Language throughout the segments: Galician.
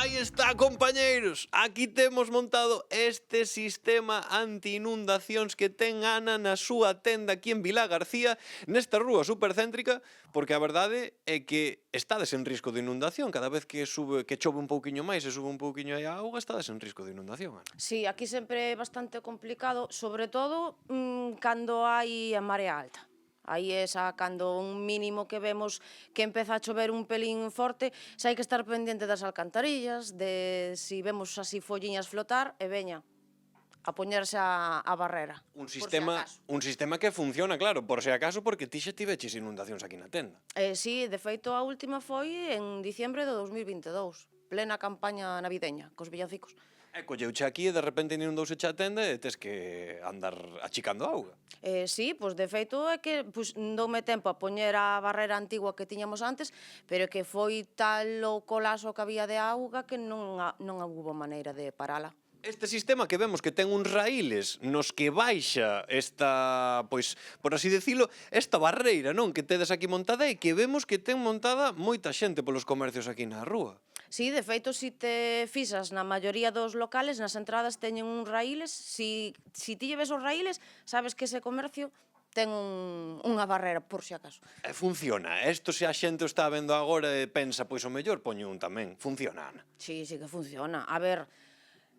Aí está, compañeiros, aquí temos montado este sistema anti-inundacións que ten Ana na súa tenda aquí en Vilagarcía, nesta rúa supercéntrica, porque a verdade é que estades en risco de inundación, cada vez que chove un pouquiño máis e sube un pouquiño a auga, estades en risco de inundación, Ana. Sí, aquí sempre é bastante complicado, sobre todo cando hai a marea alta. Aí é xa cando un mínimo que vemos que empeza a chover un pelín forte, xa hai que estar pendente das alcantarillas, de si vemos así folliñas flotar, e veña, a poñerse a barrera. Un sistema que funciona, claro, por se acaso, porque ti xa tiveches inundacións aquí na tenda. Sí, de feito a última foi en diciembre de 2022, plena campaña navideña, cos villancicos. E colleuche aquí e de repente inundouse xa a tenda e tes que andar achicando auga. Sí, pois de feito é que doume tempo a poñer a barrera antigua que tiñamos antes, pero que foi tal o colaso que había de auga que non houbo maneira de parala. Este sistema que vemos que ten uns raíles nos que baixa esta, pois, por así decirlo, esta barreira, non, que tedes aquí montada e que vemos que ten montada moita xente polos comercios aquí na rúa. Sí, de feito, si te fixas na maioría dos locales, nas entradas teñen uns raíles, si ti lleves os raíles, sabes que ese comercio ten unha barrera, por si acaso. E funciona, isto se a xente o está vendo agora e pensa, pois o mellor poño un tamén, funciona, Ana. Sí, sí que funciona. A ver,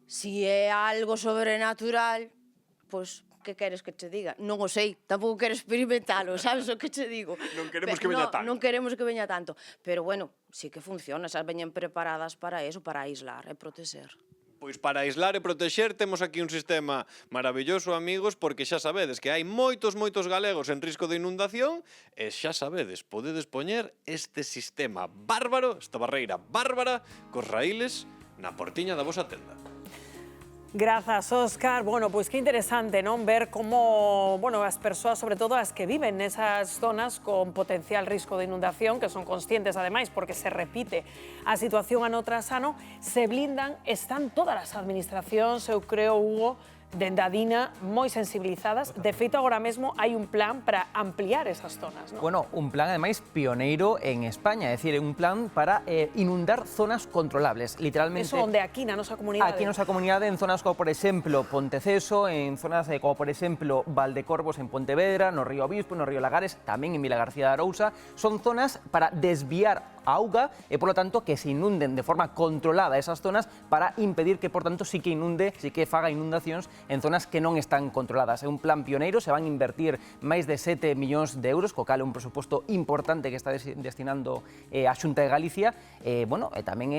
si é algo sobrenatural, pois, que queres que te diga? Non o sei, tampouco quero experimentalo, sabes o que te digo? Non queremos que veña tanto. Non queremos que veña tanto, pero bueno, sí que funciona, xa veñen preparadas para eso, para aislar e protexer. Pois para aislar e protexer temos aquí un sistema maravilloso, amigos, porque xa sabedes que hai moitos galegos en risco de inundación e xa sabedes, podedes poñer este sistema bárbaro, esta barreira bárbara, cos raíles na portiña da vosa tenda. Grazas, Óscar. Bueno, pois que interesante, non? Ver como, bueno, as persoas, sobre todo as que viven nesas zonas con potencial risco de inundación, que son conscientes, ademais, porque se repite a situación ano tras ano, se blindan, están todas as administracións, eu creo, Hugo, dende a DINA, moi sensibilizadas. De feito, agora mesmo hai un plan para ampliar esas zonas, non? Bueno, un plan, ademais, pioneiro en España, é dicir, un plan para inundar zonas controlables, literalmente. Eso onde aquí, na nosa comunidade? Aquí na nosa comunidade, en zonas como, por exemplo, Ponteceso, en zonas como, por exemplo, Valdecorvos en Pontevedra, no río Obispo, no río Lagares, tamén en Vilagarcía de Arousa, son zonas para desviar a auga e, polo tanto, que se inunden de forma controlada esas zonas para impedir que, por tanto, sí que faga inundacións en zonas que non están controladas. É un plan pioneiro, se van a invertir máis de 7 millóns de euros, co cal é un presuposto importante que está destinando a Xunta de Galicia. Bueno, e tamén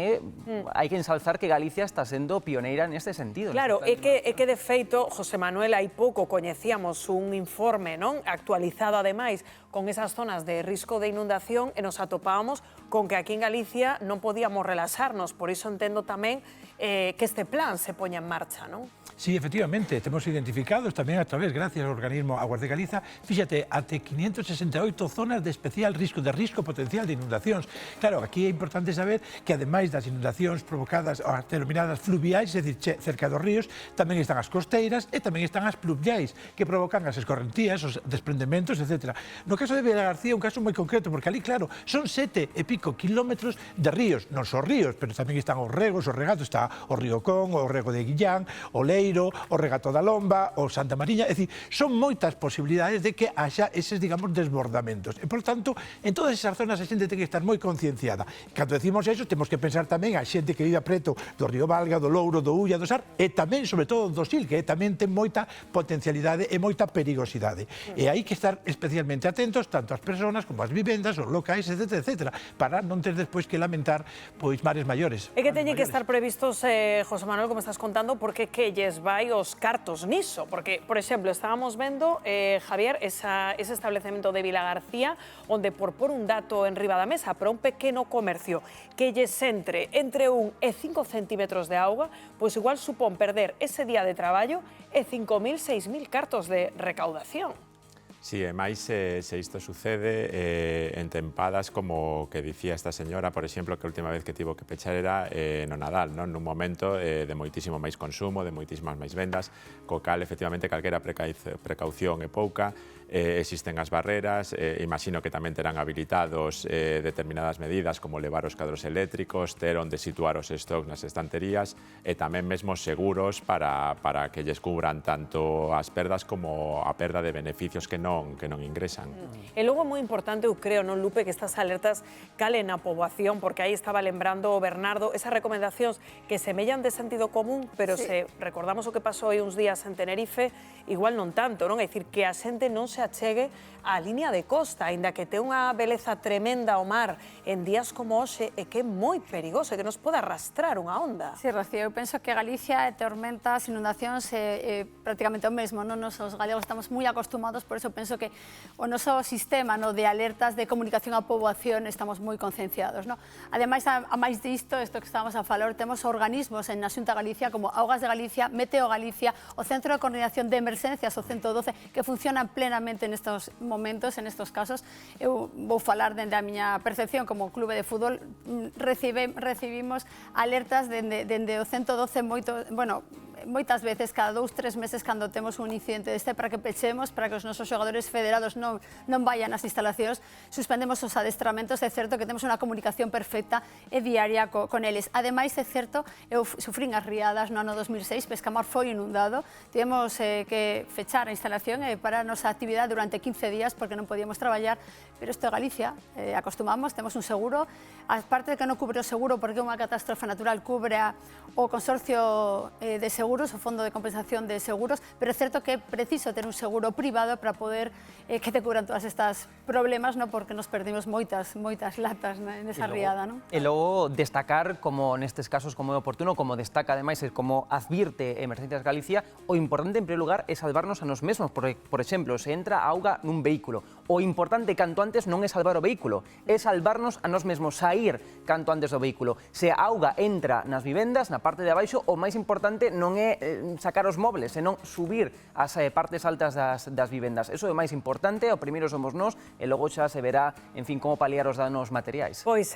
hai que ensalzar que Galicia está sendo pioneira neste sentido. Claro, é que de feito, José Manuel, hai pouco coñecíamos un informe, non, actualizado ademais con esas zonas de risco de inundación e nos atopábamos con que aquí en Galicia non podíamos relaxarnos, por iso entendo tamén que este plan se poña en marcha, non? Sí, efectivamente, temos identificados tamén a través, gracias ao organismo Aguas de Galiza, fíxate, até 568 zonas de especial risco potencial de inundacións. Claro, aquí é importante saber que ademais das inundacións provocadas as denominadas fluviais, é dicir, cerca dos ríos, tamén están as costeiras e tamén están as pluviais, que provocan as escorrentías, os desprendementos, etc. No caso de Vilagarcía é un caso moi concreto, porque ali, claro, son 7 e pico kilómetros de ríos, non só ríos, pero tamén están os regos, os regatos, está o río Con, o rego de Guillán, o Leiro, o regato da Lomba, o Santa Mariña, é dicir, son moitas posibilidades de que haxa eses, digamos, desbordamentos. E, por tanto, en todas esas zonas a xente ten que estar moi concienciada. Cando decimos eso, temos que pensar tamén a xente que vive a preto do río Valga, do Louro, do Ulla, do Sar, e tamén, sobre todo, do Sil, que tamén ten moita potencialidade e moita perigosidade. E hai que estar especialmente atentos, tanto as persoas como as vivendas, os locais, etc., para non ter despois que lamentar, pois, mares maiores. É que teñen que estar previstos, José Manuel, como estás contando, porque que lles vai os cartos niso, porque, por exemplo, estábamos vendo, Javier, ese establecemento de Vilagarcía, onde, por pôr un dato en riba da mesa, para un pequeno comercio que lles entre 1 e 5 centímetros de auga, pois igual supón perder ese día de traballo e 5.000, 6.000 cartos de recaudación. Sí, e máis se isto sucede en tempadas como que dicía esta señora, por exemplo, que a última vez que tivo que pechar era no Nadal, non? Nun momento de moitísimo máis consumo, de moitísimas máis vendas, co cal, efectivamente, calquera precaución é pouca. existen as barreras, imagino que tamén terán habilitados determinadas medidas como levar os cadros eléctricos, ter onde situar os stocks nas estanterías e tamén mesmo seguros para que lles cubran tanto as perdas como a perda de beneficios que non ingresan. E logo é moi importante, eu creo, non, Lupe, que estas alertas calen a poboación, porque aí estaba lembrando o Bernardo esas recomendacións que semellan de sentido común, pero se recordamos o que pasou aí uns días en Tenerife, igual non tanto, non? É dicir, que a xente non se achegue á línea de costa, aínda que ten unha beleza tremenda ao mar en días como hoxe, é que é moi perigoso, e que nos pode arrastrar unha onda. Sí, Rocío, eu penso que Galicia e tormentas, inundacións prácticamente o mesmo, non? Nos os galegos estamos moi acostumados, por eso penso que o noso sistema de alertas de comunicación á poboación estamos moi concienciados, non? Ademais, a máis disto, isto que estábamos a falar, temos organismos en na Xunta Galicia como Augas de Galicia, Meteo Galicia, o Centro de Coordinación de Emerxencias, o 112, que funcionan plenamente nestes momentos, en estos casos. Eu vou falar dende a miña percepción como clube de fútbol, recibimos alertas dende o 112 moitas veces, cada 2-3 meses, cando temos un incidente deste, para que pechemos, para que os nosos xogadores federados non vayan ás instalacións, suspendemos os adestramentos. É certo que temos unha comunicación perfecta e diaria con eles. Ademais, é certo, eu sufrín as riadas no ano 2006, Pescamar foi inundado, tivemos que fechar a instalación e parar a nosa actividade durante 15 días porque non podíamos traballar, pero isto é Galicia, acostumamos, temos un seguro, a parte de que non cubre o seguro porque é unha catástrofe natural, cubre o consorcio de seguros, o Fondo de Compensación de Seguros, pero é certo que é preciso ter un seguro privado para poder que te cubran todas estas problemas, porque nos perdimos moitas latas nesa riada. E logo destacar, como nestes casos como é oportuno, como destaca ademais, como advirte Emerxencias Galicia, o importante en primeiro lugar é salvarnos a nos mesmos. Por exemplo, se entra auga nun vehículo, o importante canto antes non é salvar o vehículo, é salvarnos a nos mesmos, sair canto antes do vehículo. Se a auga entra nas vivendas, na parte de abaixo, o máis importante non é sacar os mobles, senón subir as partes altas das vivendas. Eso é o máis importante, o primeiro somos nós, e logo xa se verá, en fin, como paliar os danos materiais. Pois